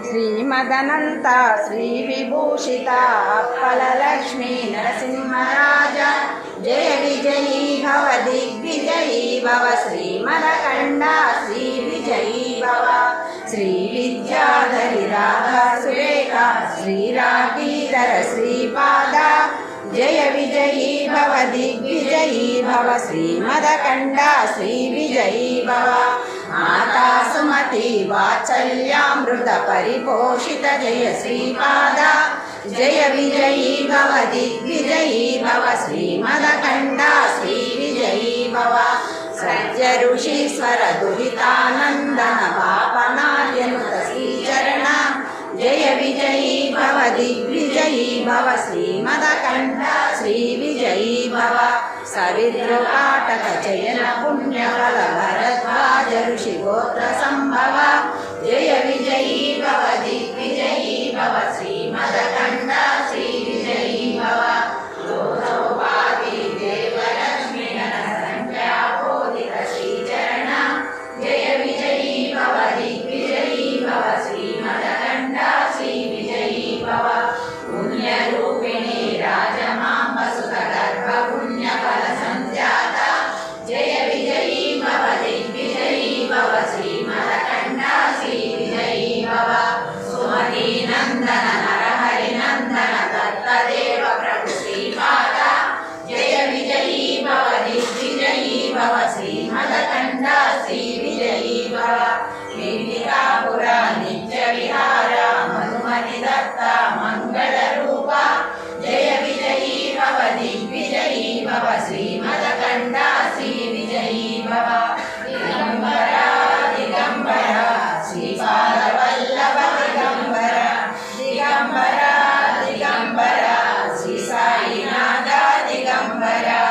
శ్రీమదనంత శ్రీ విభూషిత అప్పలలక్ష్మీ నరసింహరాజ జయ విజయీ భవ దిగ్విజయీ భవ శ్రీమదకండ శ్రీ విజయీ భవ శ్రీ విద్యాధరి రాధా సురేఖ శ్రీరాగీధర శ్రీపాద జయ విజయీ భవ దిగ్విజయీ భవ శ్రీమదకండ శ్రీ విజయీ భవ మాతా సుమతి వాత్సల్యామృత పరిపోషిత జయ శ్రీపాద జయ విజయీ భవ దిగ్విజయీ భవ శ్రీమదకండ శ్రీ విజయీ భవ సత్య ఋషీశ్వర దురితానందన పాపనార్యనుత శ్రీచరణ జయ విజయీ భవ దిగ్విజయీ భవ శ్రీమదకండ శ్రీ విజయీ భవ సవిద్రుకాటక చయన పుణ్యఫల భరద్వాజ ఋషి గోత్ర సంభవ జయ విజయీ